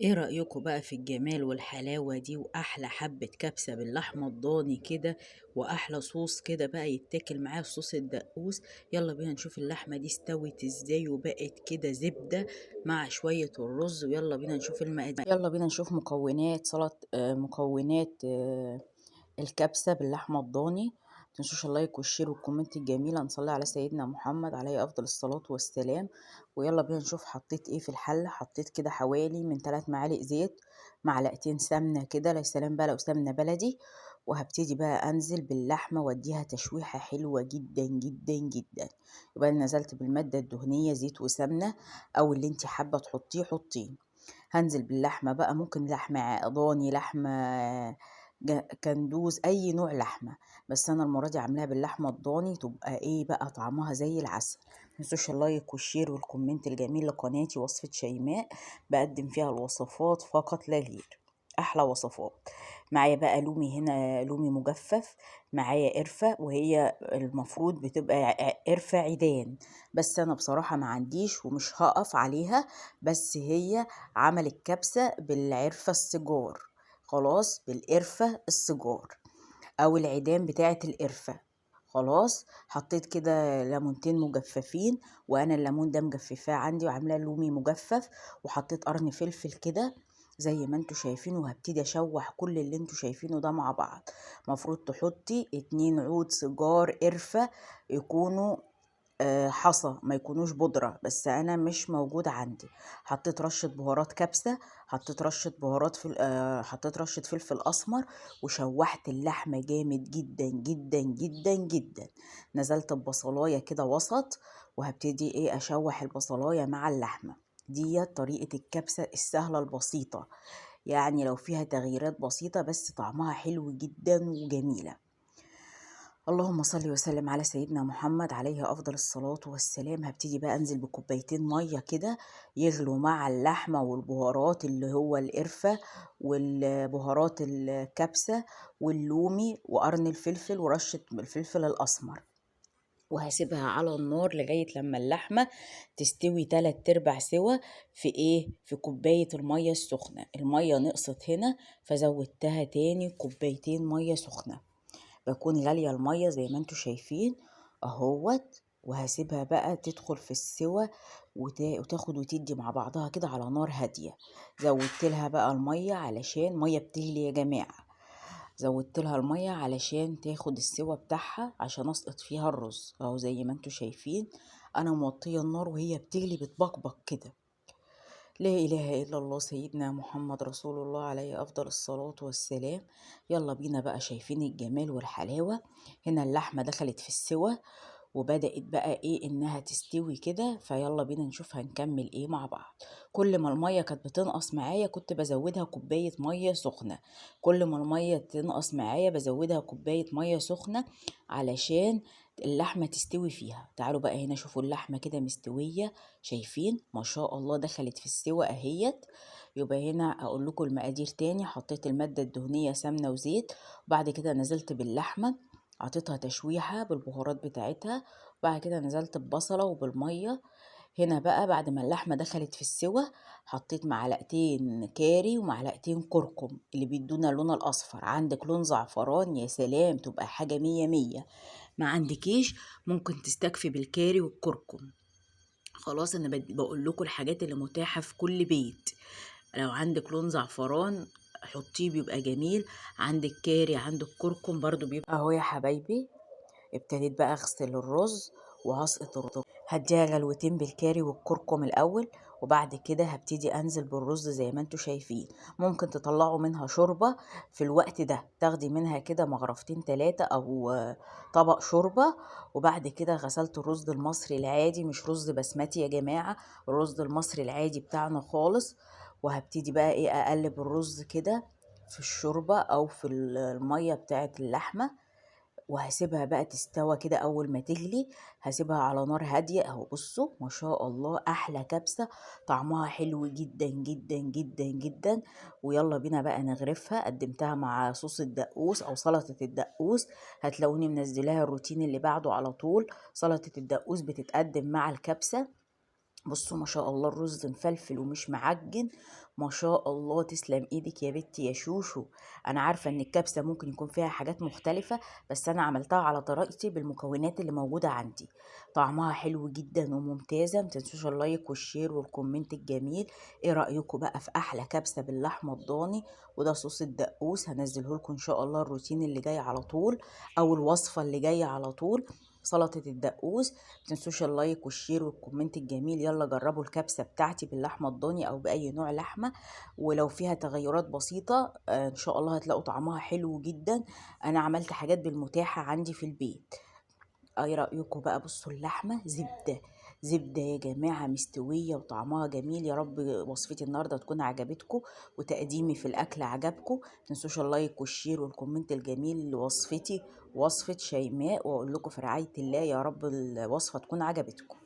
ايه رأيكم بقى في الجمال والحلاوة دي وأحلى حبة كبسة باللحمة الضاني كده، وأحلى صوص كده بقى يتاكل معاه صوص الدقوس. يلا بينا نشوف اللحمة دي استوت ازاي وبقت كده زبدة مع شوية الرز، ويلا بينا نشوف المقادير. يلا بينا نشوف مكونات سلطة مكونات الكبسة باللحمة الضاني. متنسوش اللايك والشير والكومنت الجميلة، نصلي على سيدنا محمد عليه أفضل الصلاة والسلام. ويلا بينا نشوف حطيت ايه في الحلة. حطيت كده حوالي من 3 معالق زيت، معلقتين سمنة كده، يا سلام بقى لو سمنة بلدي. وهبتدي بقى انزل باللحمة واديها تشويحة حلوة جدا جدا جدا. يبقى أنا نزلت بالمادة الدهنية زيت وسمنة، او اللي انت حابة تحطيه حطيه. هنزل باللحمة بقى، ممكن لحمة ضاني، لحمة كندوز، اي نوع لحمة. بس انا المرة دي عاملاها باللحمة الضاني، تبقى ايه بقى طعمها زي العسل. متنسوش اللايك والشير والكومنت الجميل لقناتي وصفة شيماء، بقدم فيها الوصفات فقط لا غير، احلى وصفات. معايا بقى لومي، هنا لومي مجفف، معايا قرفة، وهي المفروض بتبقى قرفة عيدان، بس انا بصراحة ما عنديش ومش هقف عليها. بس هي عملت كبسة بالعرفة السجار، خلاص بالقرفة السجار او العيدان بتاعة القرفة. خلاص حطيت كده ليمونتين مجففين، وانا الليمون ده مجففاه عندي وعاملاه لومي مجفف. وحطيت قرن فلفل كده زي ما انتوا شايفين، وهبتدي اشوح كل اللي انتوا شايفينه ده مع بعض. مفروض تحطي 2 عود سيجار قرفة، يكونوا حصى، ما يكونوش بودرة، بس انا مش موجود عندي. حطيت رشة بهارات كبسة، حطيت رشة بهارات حطيت رشة فلفل اسمر. وشوحت اللحمة جامد جدا جدا جدا جدا. نزلت ببصلاية كده وسط، وهبتدي ايه اشوح البصلاية مع اللحمة. دي طريقة الكبسة السهلة البسيطة، يعني لو فيها تغييرات بسيطة بس طعمها حلو جدا وجميلة. اللهم صل وسلم على سيدنا محمد عليه أفضل الصلاة والسلام. هبتدي بقى أنزل بكوبايتين مية كده يغلوا مع اللحمة والبهارات، اللي هو القرفة والبهارات الكبسة واللومي وقرن الفلفل ورشة الفلفل الأسمر. وهسيبها على النار لغاية لما اللحمة تستوي 3/4 سوا. في ايه؟ في كوباية المية السخنة. المية نقصت هنا فزودتها تاني كوبايتين مية سخنة. بكون غالية المية زي ما انتوا شايفين اهوت. وهسيبها بقى تدخل في السوا وتاخد وتدي مع بعضها كده على نار هادية. زودت لها بقى المية علشان مية بتغلي يا جماعة. زودت لها المية علشان تاخد السوا بتاعها، عشان اسقط فيها الرز اهو زي ما انتوا شايفين. انا موطية النار وهي بتغلي بتبقبق كده. لا إله إلا الله سيدنا محمد رسول الله عليه أفضل الصلاة والسلام. يلا بينا بقى، شايفين الجمال والحلاوة. هنا اللحمة دخلت في السوا وبدأت بقى ايه انها تستوي كده. فيلا بينا نشوف هنكمل ايه مع بعض. كل ما المية كانت بتنقص معايا كنت بزودها كوباية مية سخنة. كل ما المية تنقص معايا بزودها كوباية مية سخنة علشان اللحمة تستوي فيها. تعالوا بقى هنا شوفوا اللحمة كده مستوية، شايفين ما شاء الله دخلت في السوا اهيت. يبقى هنا اقول لكم المقادير تاني. حطيت المادة الدهنية سمنة وزيت، وبعد كده نزلت باللحمة، عطيتها تشويحة بالبهارات بتاعتها، وبعد كده نزلت ببصلة وبالمية. هنا بقى بعد ما اللحمة دخلت في السوا حطيت معلقتين كاري ومعلقتين كركم اللي بيدونا اللون الأصفر. عندك لون زعفران يا سلام، تبقى حاجة مية مية. ما عندكيش ممكن تستكفي بالكاري والكركم. خلاص انا بقول لكم الحاجات اللي متاحة في كل بيت. لو عندك لون زعفران حطيه بيبقى جميل، عندك كاري عندك كركم برضو بيبقى اهو يا حبايبي. ابتديت بقى اغسل الرز وهسقط الرز. هديها غلوتين بالكاري والكركم الاول، وبعد كده هبتدي انزل بالرز زي ما انتوا شايفين. ممكن تطلعوا منها شوربة في الوقت ده، تاخدي منها كده مغرفتين 3 او طبق شوربة. وبعد كده غسلت الرز المصري العادي، مش رز بسمتي يا جماعة، الرز المصري العادي بتاعنا خالص. وهبتدي بقى ايه اقلب الرز كده في الشوربة او في المية بتاعت اللحمة. وهسيبها بقى تستوى كده. اول ما تغلي هسيبها على نار هادية اهو. بصوا ما شاء الله احلى كبسة، طعمها حلو جدا جدا جدا جدا. ويلا بينا بقى نغرفها. قدمتها مع صوص الدقوس او سلطة الدقوس. هتلاقوني منزلاها الروتين اللي بعده على طول. سلطة الدقوس بتتقدم مع الكبسة بصوا ما شاء الله الرز مفلفل ومش معجن. ما شاء الله تسلم ايدك يا بنتي يا شوشو. انا عارفه ان الكبسه ممكن يكون فيها حاجات مختلفه، بس انا عملتها على طريقتي بالمكونات اللي موجوده عندي. طعمها حلو جدا وممتازه. متنسوش اللايك والشير والكومنت الجميل. ايه رايكم بقى في احلى كبسه باللحمه الضاني؟ وده صوص الدقوس هنزله لكم ان شاء الله الروتين اللي جاي على طول، او الوصفه اللي جايه على طول. سلطه الدقوس. متنسوش اللايك والشير والكومنت الجميل. يلا جربوا الكبسة بتاعتي باللحمة الضاني او بأي نوع لحمة، ولو فيها تغيرات بسيطة ان شاء الله هتلاقوا طعمها حلو جدا. انا عملت حاجات بالمتاحة عندي في البيت. اي رأيكم بقى؟ بصوا اللحمة زبدة، زبدة يا جماعة مستوية وطعمها جميل. يا رب وصفتي النهاردة تكون عجبتكم وتقديمي في الأكل عجبكم. متنسوش اللايك والشير والكومنت الجميل لوصفتي، وصفة شيماء. وأقول لكم في رعاية الله يا رب الوصفة تكون عجبتكم.